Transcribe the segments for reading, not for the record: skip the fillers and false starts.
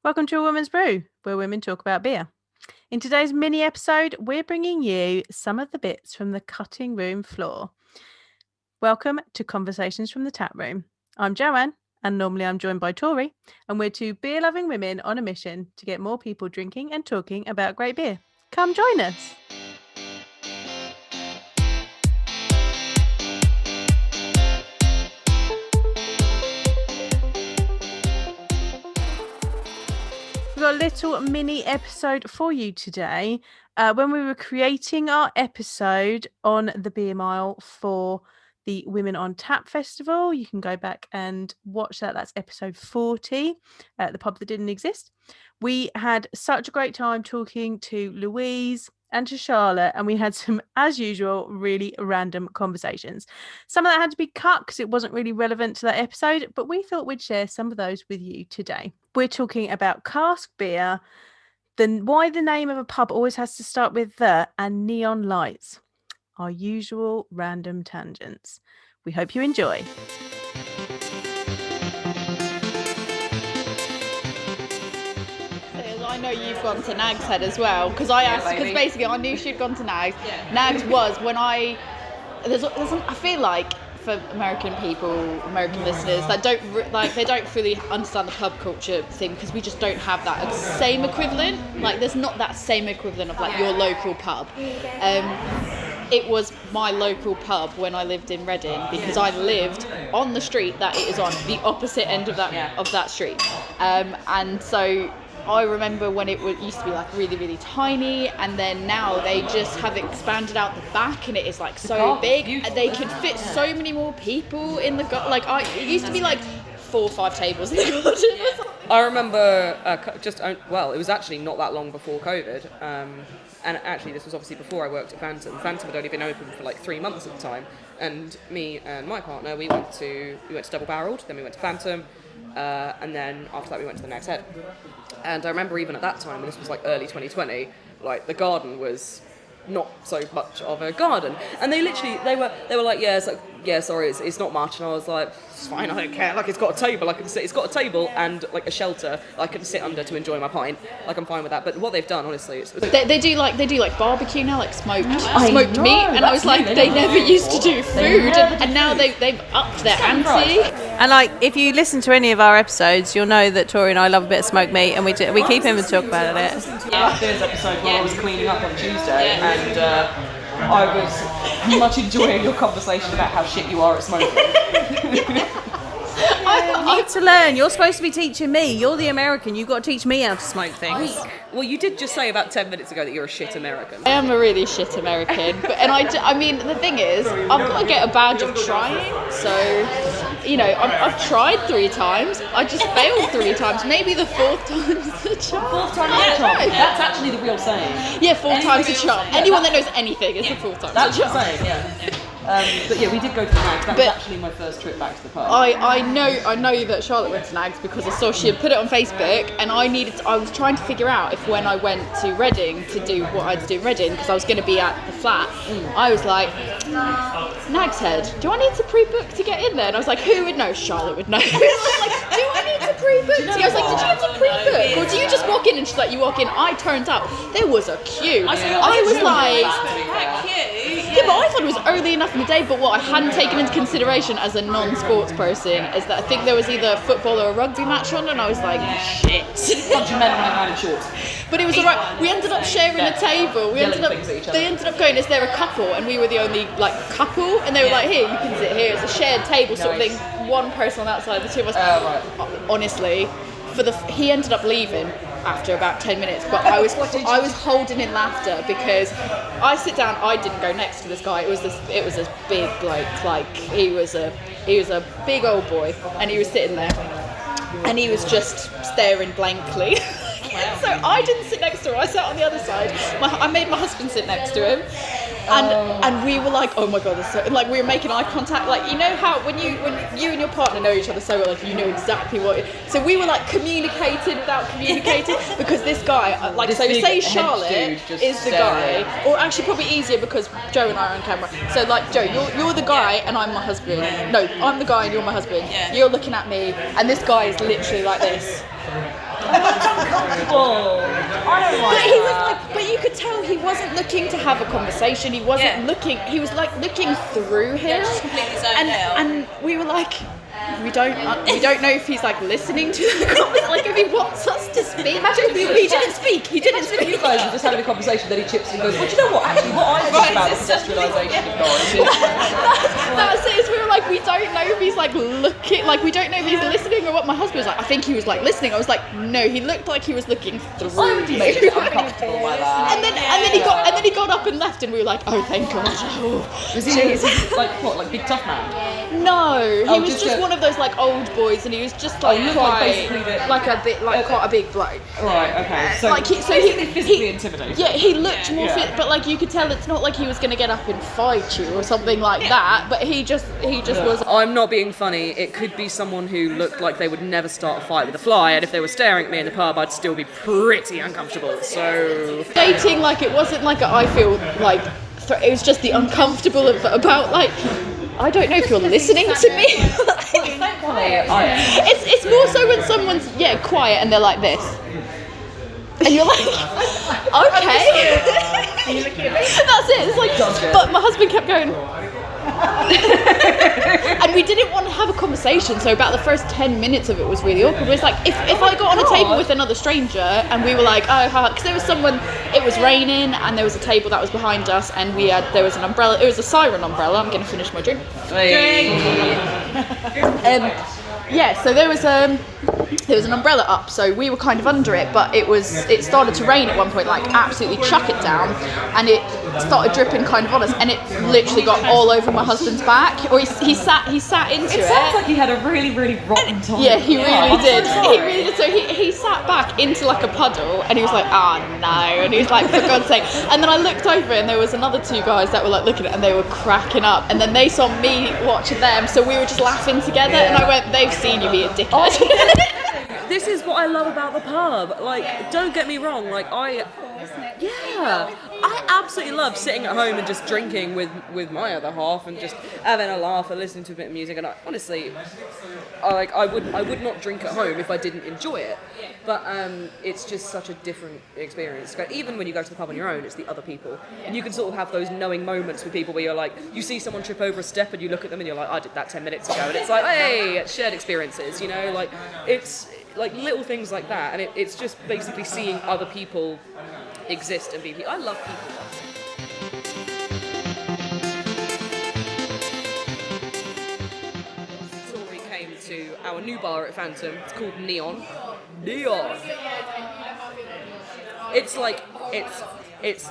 Welcome to A Woman's Brew, where women talk about beer. In today's mini episode, we're bringing you some of the bits from the cutting room floor. Welcome to Conversations from the Taproom. I'm Joanne, and normally I'm joined by Tori, and we're two beer-loving women on a mission to get more people drinking and talking about great beer. Come join us. We've got a little mini episode for you today. When we were creating our episode on the Beer Mile for the Women on Tap Festival, you can go back and watch that. That's episode 40, the pub that didn't exist. We had such a great time talking to Louise and to Charlotte, and we had some, as usual, really random conversations. Some of that had to be cut because it wasn't really relevant to that episode, but we thought we'd share some of those with you today. We're talking about cask beer, why the name of a pub always has to start with the, and neon lights. Our usual random tangents. We hope you enjoy. I know you've gone to Nag's Head as well, because I asked, because basically I knew she'd gone to Nag's. Nag's was when I feel like for American people, American listeners that they don't fully understand the pub culture thing, because we just don't have that same equivalent. Like there's not that same equivalent of like your local pub. It was my local pub when I lived in Reading, because I lived on the street that it is on, the opposite end of that street, and so I remember when it used to be like really, really tiny, and then now they just have expanded out the back, and it is like so big, and they could fit so many more people in the it used to be like 4 or 5 tables in the garden. I remember it was actually not that long before COVID, and actually this was obviously before I worked at Phantom. Phantom had only been open for like 3 months at the time, and me and my partner, we went to Double Barreled, then we went to Phantom, and then after that we went to the Nag's Head. And I remember even at that time, when this was like early 2020, like the garden was not so much of a garden, and they were like, sorry, it's not much, and I was like, it's fine, I don't care, like it's got a table, it's got a table and like a shelter I can sit under to enjoy my pint, like I'm fine with that. But what they've done, honestly, they do like barbecue now, like smoked meat, and I was like, they never used to do food, and now they've upped their ante. And like, if you listen to any of our episodes, you'll know that Tori and I love a bit of smoked meat, and we keep him and talk about it. Last year's episode while I was cleaning up on Tuesday, and I was much enjoying your conversation about how shit you are at smoking. I need to learn. You're supposed to be teaching me. You're the American. You've got to teach me how to smoke things. Well, you did just say about 10 minutes ago that you're a shit American. I am a really shit American, I mean, the thing is, I've got to get a badge of trying, so, I've tried 3 times, I just failed 3 times, maybe the 4th time's the charm. 4th time's the charm, that's actually the real saying. Yeah, 4th time's the charm. Anyone that knows anything is the 4th time's the charm. That's the saying, yeah. But yeah, we did go to the Nags. That was actually my first trip back to the pub. I know that Charlotte went to Nags because I saw she had put it on Facebook, and I was trying to figure out if when I went to Reading to do what I had to do in Reading, because I was going to be at the flat, I was like, Nags Head, do I need to pre-book to get in there? And I was like, who would know? Charlotte would know. I was like, do I need to pre-book? I was like, did you have to pre-book? Or do you just walk in? And she's like, you walk in. I turned up. There was a queue. I was like, yeah, but I thought it was early enough in the day, but what I hadn't taken into consideration as a non-sports person is that I think there was either a football or a rugby match on, and I was like, shit. Bunch of men running around in shorts. But it was alright. We ended up sharing a table. They ended up going, is there a couple? And we were the only couple, and they were like, here, you can sit here. It's a shared table sort of thing. One person on that side, the 2 of us. Right. Honestly, he ended up leaving after about 10 minutes, but I was holding in laughter because I sit down. I didn't go next to this guy. It was this big bloke, he was a big old boy, and he was sitting there, and he was just staring blankly. So I didn't sit next to him. I sat on the other side. I made my husband sit next to him. And we were like, oh my god, this so, we were making eye contact, you know how when you and your partner know each other so well, you know exactly what. So we were communicating without communicating, because this guy, say Charlotte is the guy, or actually probably easier because Joe and I are on camera. So Joe, you're the guy and I'm my husband. No, I'm the guy and you're my husband. Yeah. You're looking at me, and this guy is literally like this. uncomfortable. I don't like But he was that. like, but you could tell he wasn't looking to have a conversation. He wasn't looking. He was like looking through him, just completely zoned out. and we were like, we don't know if he's like listening to the conversation, like if he wants us to speak. He didn't speak. He didn't speak. You guys are just having a conversation, then he chips in and goes, well, do you know what? Actually, what I think about the industrialisation of God. That's it. So we were like, we don't know if he's like looking, like we don't know if he's listening or what. My husband was like, I think he was like listening. I was like, no, he looked like he was looking through. I would be made a bit uncomfortable by that. And then he got up and left, and we were like, oh, thank God. Oh, Was he like what, like big tough man? no, he was just just a- one of those like old boys, and he was just like he looked quite, like basically the- like a bit, like quite a big bloke. Right, okay. So Like he physically intimidating. Yeah, he looked more Yeah. fit, but like you could tell it's not like he was going to get up and fight you or something like that. But he just was. I'm not being funny. It could be someone who looked like they would never start a fight with a fly, and if they were staring at me in the pub, I'd still be pretty uncomfortable. So Dating, like it wasn't like I feel like it was just the uncomfortable about like I don't know if you're listening to me. It's more so when someone's quiet and they're like this, and you're like, okay. That's it. It's like, but my husband kept going. And we didn't want to have a conversation, so about the first 10 minutes of it was really awkward. It was like if I got on a table with another stranger and we were like, because there was someone, it was raining and there was a table that was behind us, and there was an umbrella, it was a siren umbrella. I'm going to finish my drink. So there was an umbrella up, so we were kind of under it, but it started to rain at one point, like absolutely chuck it down, and it started dripping kind of on us, and it literally got all over my husband's back, or he sat into it. It sounds like he had a really, really rotten time. Yeah, he really I'm so did. sorry. He really did. So he sat back into like a puddle, and he was like, no, and he was like, for God's sake. And then I looked over, and there was another two guys that were like looking at it, and they were cracking up. And then they saw me watching them, so we were just laughing together. And I went, they've seen you be a dickhead. this is what I love about the pub. Like, don't get me wrong. Like I absolutely love sitting at home and just drinking with my other half and just having a laugh and listening to a bit of music. And honestly, I would not drink at home if I didn't enjoy it. But it's just such a different experience. Even when you go to the pub on your own, it's the other people. And you can sort of have those knowing moments with people where you're like, you see someone trip over a step and you look at them and you're like, I did that 10 minutes ago. And it's like, hey, it's shared experiences, you know? Like, it's like little things like that. And it's just basically seeing other people exist and be people. I love people. Tori came to our new bar at Phantom. It's called Neon. It's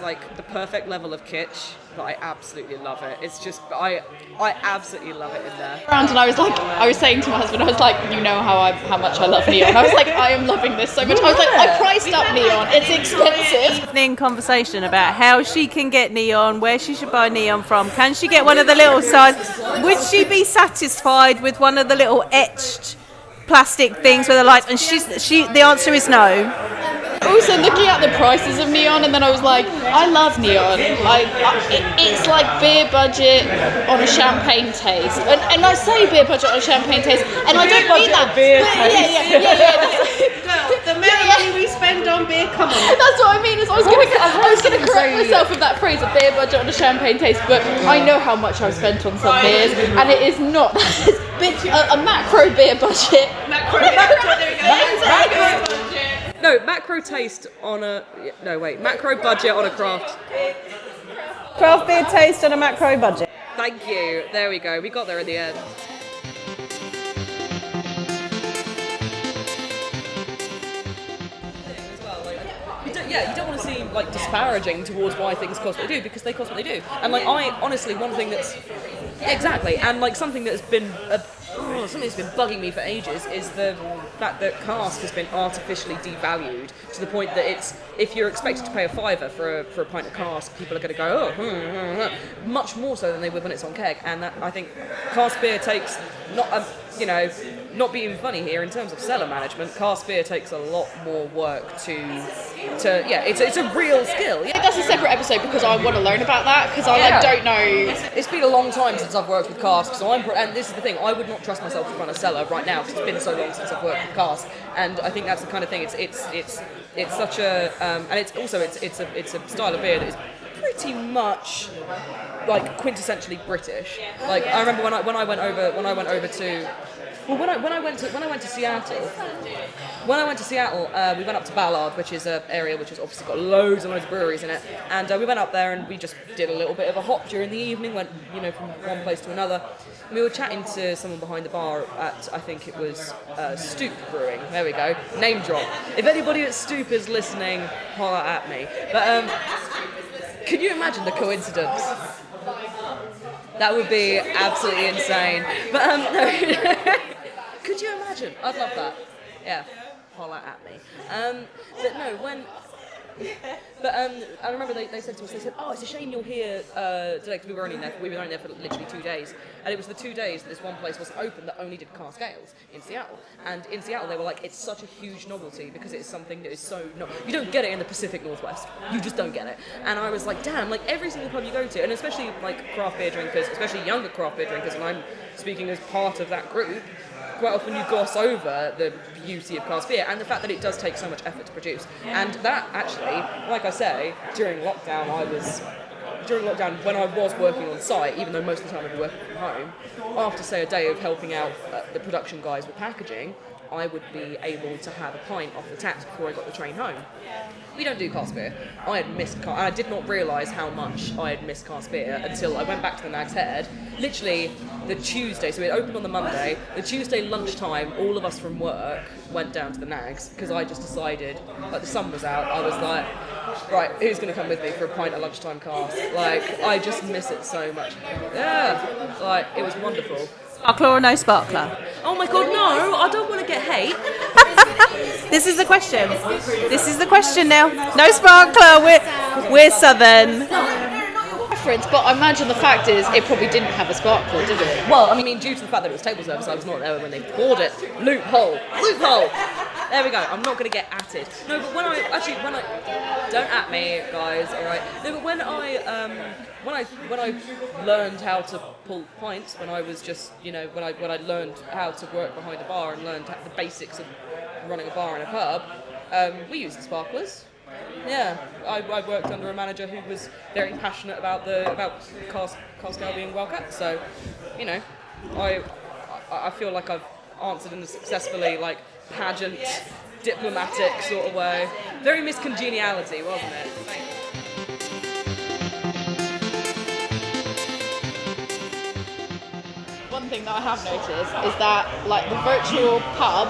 like the perfect level of kitsch, but I absolutely love it. It's just I absolutely love it in there. Around, and I was saying to my husband, I was like, you know how much I love Neon. I was like, I am loving this so much. I was like, I priced up Neon. It's expensive. In conversation about how she can get Neon, where she should buy Neon from. Can she get one of the little signs? Would she be satisfied with one of the little etched plastic things with the lights? And the answer is no. Also looking at the prices of Neon, and then I was like, I love Neon. It's like beer budget on a champagne taste, and I say beer budget on a champagne taste, and I don't mean that. Beer The amount of money we spend on beer, come on. That's what I mean. I was going to correct myself with that phrase, a beer budget on a champagne taste, but I know how much I've spent on some beers, and it is not. It's a macro beer budget. No, macro taste on a... No, wait. Macro budget on a craft. Craft beer taste on a macro budget. Thank you. There we go. We got there in the end. You don't want to seem like disparaging towards why things cost what they do, because they cost what they do. And like I honestly, one thing that's exactly, and like something that's been something that's been bugging me for ages is the fact that cask has been artificially devalued to the point that it's, if you're expected to pay a £5 for a pint of cask, people are going to go much more so than they would when it's on keg. And that, I think cask beer takes not not being funny here, in terms of cellar management, cask beer takes a lot more work to yeah, it's a real skill. I think that's a separate episode because I want to learn about that because I don't know. It's been a long time since I've worked with cask, so and this is the thing, I would not trust myself to run a cellar right now because it's been so long since I've worked with cask, and I think that's the kind of thing. It's such a and it's also it's a style of beer that is pretty much like quintessentially British. Like I remember when I went over to. Well, when I went to Seattle, we went up to Ballard, which is an area which has obviously got loads and loads of breweries in it, and we went up there and we just did a little bit of a hop during the evening, went from one place to another. And we were chatting to someone behind the bar at, I think it was Stoop Brewing. There we go, name drop. If anybody at Stoop is listening, holler at me. But can you imagine the coincidence? That would be absolutely insane. But no. Could you imagine? I'd love that. Yeah, holler at me. But no, when. But I remember they said to us, oh, it's a shame you're here today, because we were only there for literally 2 days, and it was the 2 days that this one place wasn't open that only did cask ales in Seattle. And in Seattle they were like, it's such a huge novelty because it's something that is so you don't get it in the Pacific Northwest. You just don't get it. And I was like, damn, like every single pub you go to, and especially like craft beer drinkers, especially younger craft beer drinkers, and I'm speaking as part of that group. Quite often you gloss over the beauty of cask beer and the fact that it does take so much effort to produce. And that actually, like I say, during lockdown when I was working on site, even though most of the time I'd be working from home, after say a day of helping out the production guys with packaging, I would be able to have a pint off the taps before I got the train home. We don't do cask beer. I had missed and I did not realise how much I had missed cask beer until I went back to the Nag's Head. Literally the Tuesday, so it opened on the Monday. The Tuesday lunchtime, all of us from work went down to the Nags because I just decided, like the sun was out, I was like, right, who's going to come with me for a pint of lunchtime cask? Like, I just miss it so much. Yeah, like, it was wonderful. Sparkler or no sparkler? Oh my god, no, I don't want to get hate. This is the question. This is the question now. No sparkler. We're southern. Preference, but I imagine the fact is it probably didn't have a sparkler, did it? Well, I mean, due to the fact that it was table service, I was not there when they poured it. Loophole. There we go. I'm not going to get atted. No, but when I don't at me, guys. All right. No, but when I learned how to pull pints, when I was just, when I learned how to work behind a bar and learned the basics of running a bar in a pub, we used the sparklers. Yeah, I worked under a manager who was very passionate about cask ale being well kept. So, I feel like I've answered in a successfully pageant, diplomatic sort of way. Very Miss Congeniality, wasn't it? One thing that I have noticed is that the virtual pub,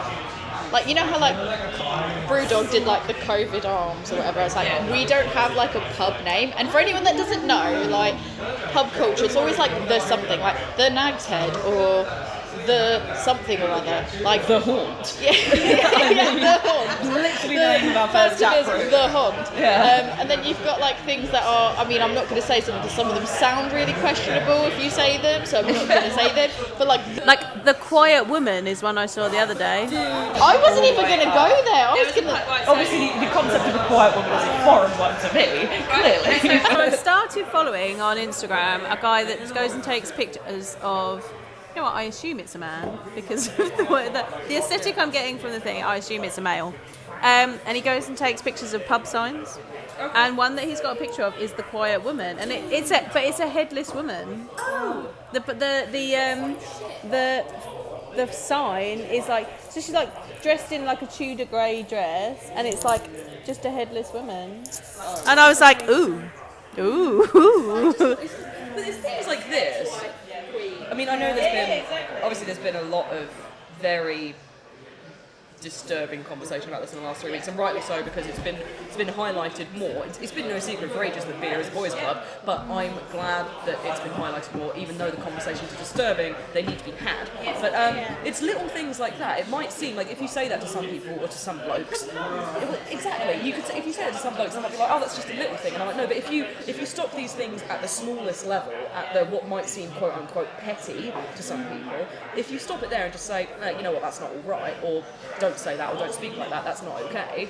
how Brewdog did the COVID arms or whatever. It's we don't have a pub name, and for anyone that doesn't know, pub culture, it's always the something, the Nag's Head or the something or other, the Haunt. Yeah, the Haunt. Literally the name of our first taproom. The Haunt. Yeah. And then you've got things that are, I'm not going to say some because some of them sound really questionable if you say them, so I'm not going to say them. But the Quiet Woman is one I saw the other day. I wasn't even going to go there. I was going to. Obviously, the concept of a quiet woman is a foreign one to me. Clearly. So I started following on Instagram a guy that goes and takes pictures of. You know what? I assume it's a man because of the aesthetic I'm getting from the thing. I assume it's a male, and he goes and takes pictures of pub signs. Okay. And one that he's got a picture of is the Quiet Woman, and it's a headless woman. Oh. The sign is so she's dressed in a Tudor grey dress, and it's just a headless woman. Oh. And I was like, ooh. But it's things like this. I mean, I know there's been a lot of very disturbing conversation about this in the last 3 weeks, and rightly so, because it's been highlighted more. It's been no secret for ages that beer is a boys' club, but I'm glad that it's been highlighted more. Even though the conversations are disturbing, they need to be had. But it's little things like that. It might seem like if you say that to some people or to some blokes, exactly. You could say, if you say it to some blokes, they might be like, "Oh, that's just a little thing," and I'm like, no. But if you stop these things at the smallest level, at the what might seem quote unquote petty to some people, if you stop it there and just say, you know what, that's not all right, or don't say that, or don't speak like that, that's not okay,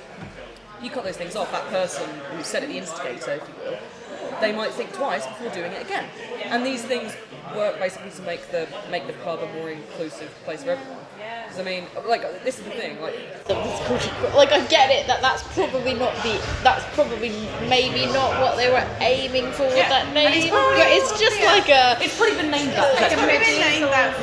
you cut those things off. That person who said it, the instigator, if you will, they might think twice before doing it again. And these things work basically to make the pub a more inclusive place for everyone. Because I mean, like, this is the thing, like I get it that's probably maybe not what they were aiming for with that name, but it's just it's probably been named that.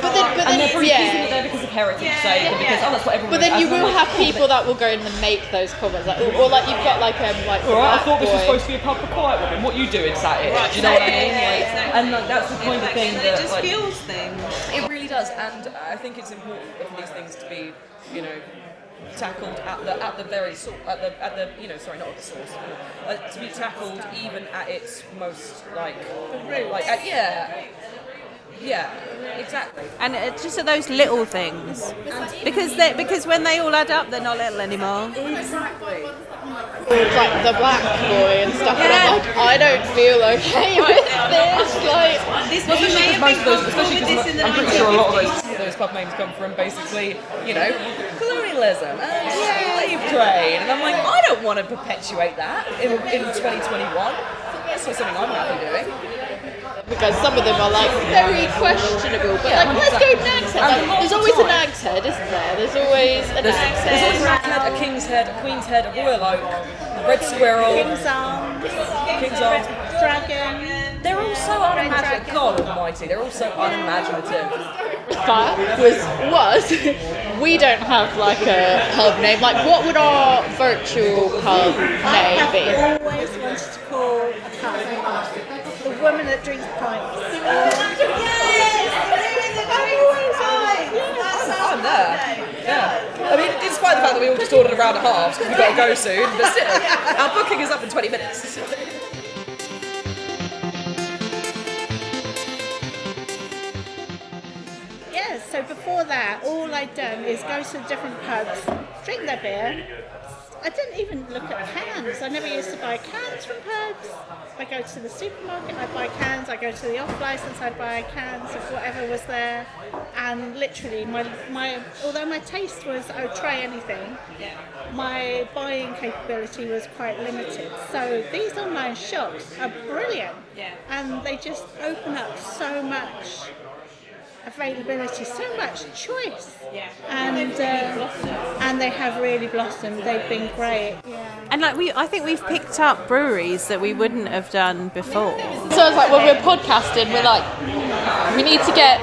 But then they're probably using it there because of heritage sake, and because that's what everyone. But then you will have people that will go in and make those comments, or like you've got like Alright, I thought this was supposed to be a pub for quiet women. What you doing, sat here? Do you know what I mean? And that's the kind of thing that it just feels things. it really does. And I think it's important for these things to be, tackled at the very source, not at the source, to be tackled even at its most yeah, exactly. And just at those little things, because when they all add up, they're not little anymore. Exactly. like the black boy and stuff, and I'm like, I don't feel okay with this. Like, this may have been comfortable with this in the I'm pretty sure a lot of those pub names come from basically, colonialism and slave trade, and I'm like, I don't want to perpetuate that in 2021. That's not something I'm happy doing. because some of them are like very questionable, but like, let's go Nag's Head. Like, there's always a Nag's Head, isn't there? There's always a Nag's Head. There's always a Nag's Head, a King's Head, a Queen's Head, a Royal Oak, a Red Squirrel, King's Arms, Dragon. They're all so unimaginative. God almighty, they're all so unimaginative. That was we don't have like a pub name. Like, what would our virtual pub name be? I always wanted to call a pub the woman that drinks pints. I'm there. Yeah. I mean, despite the fact that we all just ordered a round of halves because we've got to go soon, but still, our booking is up in 20 minutes. Yeah, so before that, all I'd done is go to different pubs, drink their beer. I didn't even look at cans. I never used to buy cans from pubs. I go to the supermarket, I buy cans. I go to the off-license, I buy cans of whatever was there. And literally, my although my taste was, I would try anything, my buying capability was quite limited. So these online shops are brilliant. And they just open up so much availability, so much choice, and they have really blossomed. They've been great. And I think we've picked up breweries that we wouldn't have done before. So it's like when we're podcasting, we're like, we need to get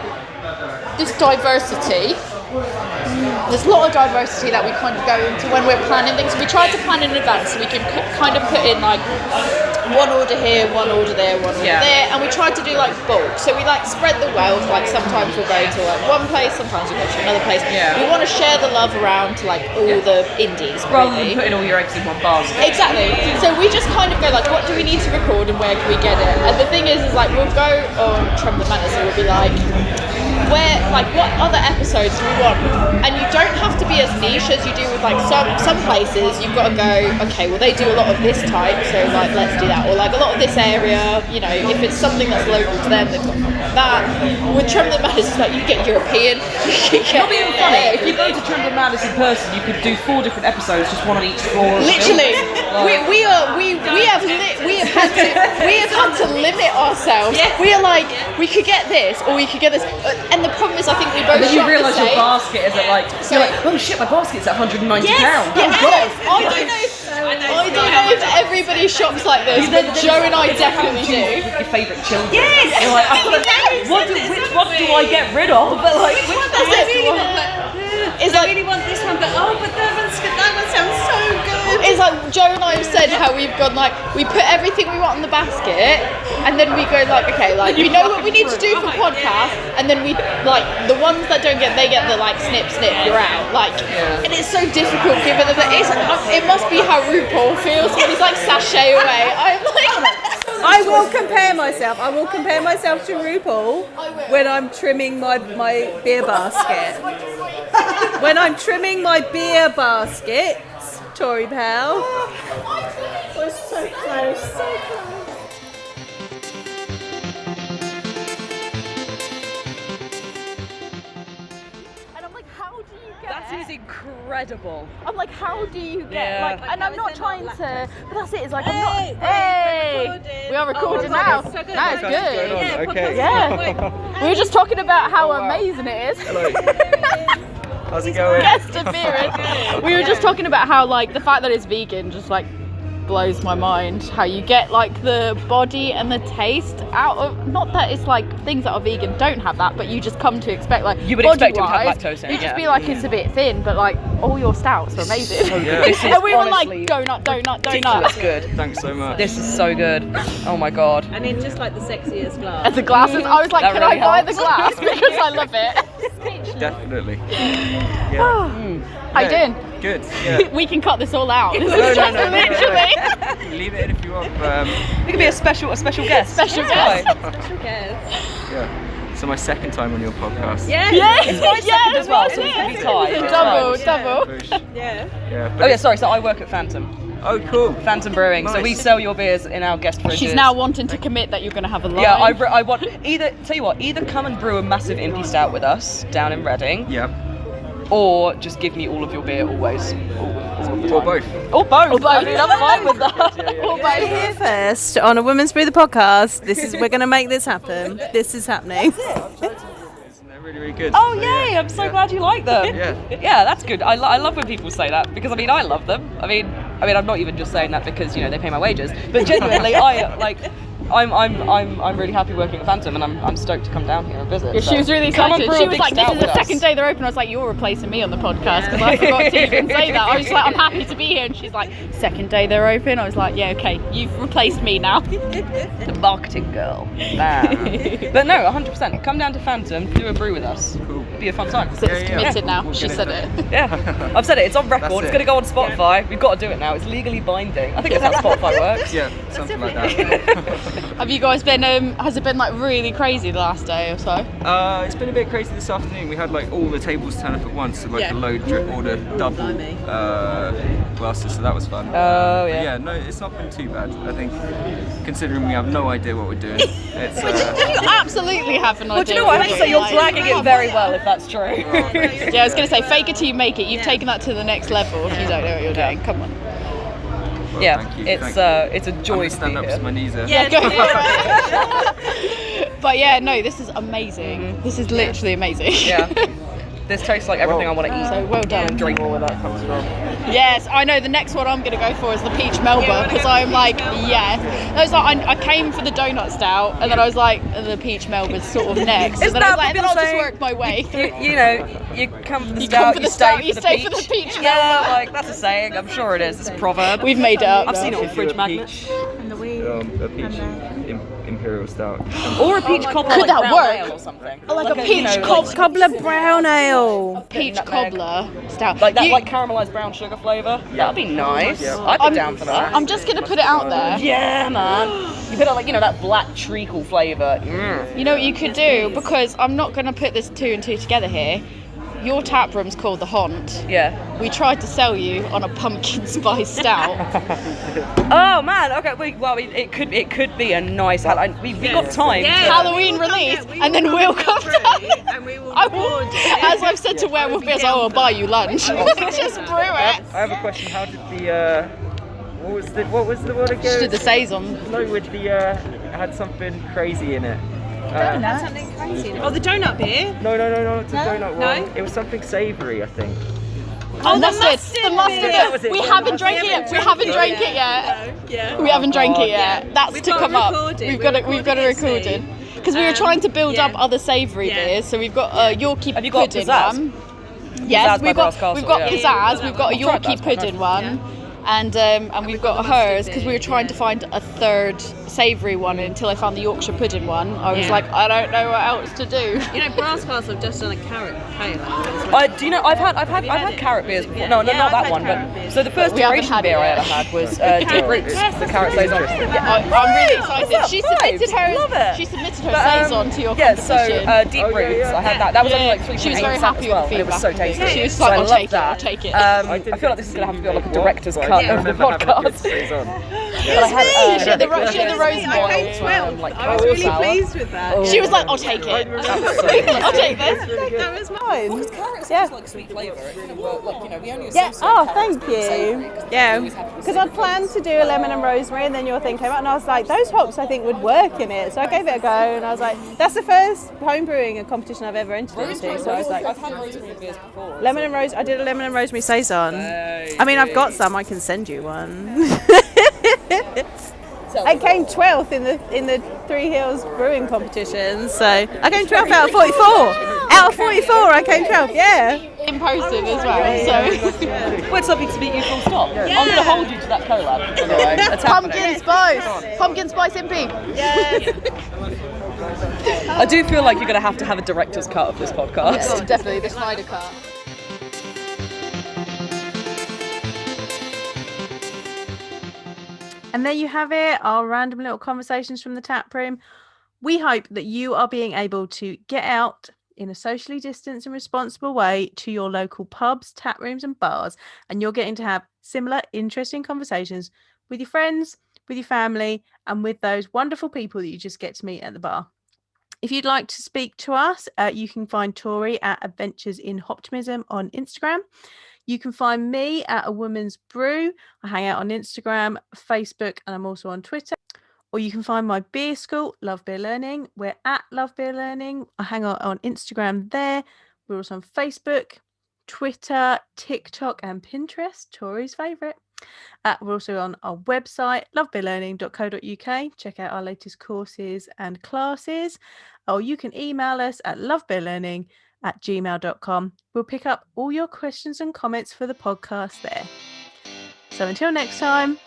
this diversity. There's a lot of diversity that we kind of go into when we're planning things. We try to plan in advance so we can kind of put in like one order here, one order there, one order there, and we try to do like bulk. So we like spread the wealth. Like sometimes we'll go to like one place, sometimes we'll go to another place. We want to share the love around to like all the indies, rather than putting all your eggs in one basket. Exactly. So we just kind of go like, what do we need to record and where can we get it? And the thing is like we'll go on Trum the Manners and we'll be like, where, like, what other episodes do we want? And you don't have to be as niche as you do with like some places. You've got to go, okay, well they do a lot of this type, so like let's do that. Or like a lot of this area, if it's something that's local to them, they've got that. With Trum the Manners, it's like you get European. It'll be even funny if you go to Trum the Manners in person. You could do 4 different episodes, just one on each floor. Literally, we have had to limit ourselves. We are like, we could get this or we could get this. And the problem is, I think we both. And then you realise your same. basket is at like, you're like, oh shit, my basket's at £190. Yeah, I don't know if everybody shops like this, but Joe and I definitely do. Your favourite children. Yes. You're like, which one do I get rid of? But like, which one do I really want this one, but that one sounds so good. It's like Joe and I have said how we've gone like we put everything we want in the basket, and then we go like, okay, like we know what we need to do for podcast, and then we like the ones that don't get, they get the like snip, you're out. Like, and it's so difficult given that it must be how RuPaul feels when he's like sashay away. I'm like. I will compare myself. I will compare myself to RuPaul when I'm trimming my beer basket. When I'm trimming my beer basket, Tori pal. We're so close, so close. That is incredible. I'm like, how do you get Yeah. like? And I'm not trying to, but that's it. It's like I'm not. Hey, we are recording now. That's good. Okay. Yeah. We were just talking about how amazing it is. Hello. How's it going? Guest appearance. We were just talking about how like the fact that it's vegan just like blows my mind. How you get like the body and the taste out of, not that it's like things that are vegan don't have that, but you just come to expect like You would expect it to have body-wise, lactose in it, you just yeah. be like it's a bit thin, but like all your stouts are amazing. This is and we were like honestly donut. Ridiculous good. Thanks so much. This is so good. Oh my god. And in just like the sexiest glass. And the glasses, I was like, That can really I buy helps. the glass because I love it. Definitely. Yeah. How you doing? Good. Yeah. We can cut this all out. This is No, just no. literally Leave it in if you want. You could be a special guest. special Right. guest. Yeah. So my second time on your podcast. Yes, It's my second as well, so it's gonna be tied. Double. Push. Yeah. Yeah. Oh yeah, sorry. So I work at Phantom Cool. Phantom Brewing. So we Nice. sell your beers in our guest fridges. She's now wanting to commit that you're going to have a line. Yeah, I want either come and brew a massive impy stout with us down in Reading, Yeah. or just give me all of your beer always. All the Or time. both. Or both. I mean, I'm fine with that. We're here first on a Women's Brew the podcast. We're going to make this happen. This is happening. They're really, really good. Oh So, yay! yeah. I'm so glad you like them. Yeah. Yeah, that's good. I love when people say that because I mean I love them. I mean I'm not even just saying that because they pay my wages, but genuinely I'm really happy working at Phantom, and I'm stoked to come down here and visit. Yeah, so. she was really Come and excited. brew She a was big like, "This stout is the with us." second day they're open." I was like, "You're replacing me on the podcast because I forgot to even say that." I was like, "I'm happy to be here," and she's like, "Second day they're open." I was like, "Yeah, okay, you've replaced me now." The marketing girl. Bam. But no, 100%. Come down to Phantom, do a brew with us. Cool. It'd be a fun time. So it's Yeah. committed now. We'll She get said it it. Yeah, I've said it. It's on record. That's It's it. going to go on Spotify. We've got to do it now. It's legally binding. I think that's how Spotify works. Yeah. Something like that. Have you guys been? Has it been like really crazy the last day or so? It's been a bit crazy this afternoon. We had like all the tables turn up at once, so like the load drip order double glasses, so that was fun. Oh, But yeah. yeah, no, it's not been too bad. I think, considering we have no idea what we're doing, it's. You absolutely have an idea. Well, do you know what? I have to say you're Like- flagging it very well, if that's true. Yeah, I was going to say, fake it till you make it. You've taken that to the next level if you don't know what you're doing. Come on. Well, Yeah, thank you. it's a I'm joy gonna to stand be up here. because my knees are. Yeah, go for it. But yeah, no, this is amazing. This is literally amazing. Yeah. This tastes like everything I want to eat. So well done. And drink. Where that comes from. Yes, I know. The next one I'm going to go for is the peach Melba because I'm like, yes. I was like, I came for the donut stout, and then I was like, the peach Melba's sort of next. And Isn't then I was that like, what then I'll people just say? work my way through. You come for the You stout, come for the stout, you stay for for the peach. Yeah, like that's a saying. I'm sure it is. It's a proverb. We've made it up. I've now. seen it on If Fridge you're a Magnet. peach, a peach imperial stout. Or a peach cobbler. Could like that brown work? ale or something. Like a peach Cobbler brown ale. peach nutmeg. cobbler stout. Like that, You- like caramelised brown sugar flavour. That'd be nice. Yeah. I'd be down for that. I'm just going to put it out there. Yeah, man. You put like that black treacle flavour. You know what you could do? Because I'm not going to put this two and two together here. Your tap room's called the Haunt. Yeah. We tried to sell you on a pumpkin spice stout. Oh man. Okay. It could be a nice. We got time. Halloween release, and then we'll come down. And we will I will, as I've said to Werewolf Beers, I will buy you lunch. Just brew it. I have a question. How did the what was the word again? Just did the saison. No, with the it had something crazy in it. something crazy. Oh, the donut beer? No, it's a donut one. It was something savoury, I think. Oh, the mustard. The mustard. That was it. We haven't drank it yet. We haven't drank it yet. Yeah. We haven't drank it yet. That's We've to got come up. recorded. We've got it recorded. Because we were trying to build up other savoury beers. So we've got a Yorkie Have you got pudding Pizzazz? one. Yes, Pizzazz by we've got Brass Castle, we've got yeah. Pizzazz. We've got a I've tried Yorkie that, it's quite pudding nice. one. and we've got hers because we were trying to find a third savoury one, and until I found the Yorkshire pudding one, I was like, I don't know what else to do. You know, Brass Cast have just done a carrot pale ale. Do you know? I've had carrot beers before. No, not that one. But so the first iteration beer I ever had was Deep Roots, the carrot saison. I'm really excited. She submitted her. She submitted her saison to your competition. Yeah, so Deep Roots. I had that. That was only like 3.8%. She was very happy with the feedback. It was so tasty. She was like, I'll take it. I feel like this is going to have to feel like a director's cut of the podcast. She had the rose I came 12. I was really pleased with that. She was like, I'll take it. I'll take this. That was mine. Carrots has like sweet flavour. It really worked. Like, you know, we only Thank you. Yeah, because I'd planned to do a lemon and rosemary, and then your thing came out, and I was like, those hops I think would work in it. So I gave it a go, and I was like, that's the first home brewing competition I've ever entered into. So I was like, I've had rosemary beers before. lemon and rose. I did a lemon and rosemary saison. I mean, I've got some. I can send you one. I came 12th in the Three Hills brewing competition, so I came 12th out of 44. Out of 44, I came 12th. Yeah. In person as well. So. Well, it's lovely to meet you. Full stop. Yeah. I'm going to hold you to that collab. By the way. That's Pumpkin spice MP. Yeah. I do feel like you're going to have a director's cut of this podcast. Yes, definitely the Snyder cut. And there you have it, our random little conversations from the tap room. We hope that you are being able to get out in a socially distanced and responsible way to your local pubs, tap rooms and bars, and you're getting to have similar interesting conversations with your friends, with your family, and with those wonderful people that you just get to meet at the bar. If you'd like to speak to us, you can find Tori at Adventures in Optimism on Instagram. You can find me at A Woman's Brew. I hang out on Instagram, Facebook, and I'm also on Twitter. Or you can find my beer school, Love Beer Learning. We're at Love Beer Learning. I hang out on Instagram there. We're also on Facebook, Twitter, TikTok, and Pinterest, Tori's favourite. We're also on our website, lovebeerlearning.co.uk. Check out our latest courses and classes. Or you can email us at lovebeerlearning@gmail.com. We'll pick up all your questions and comments for the podcast there. So until next time,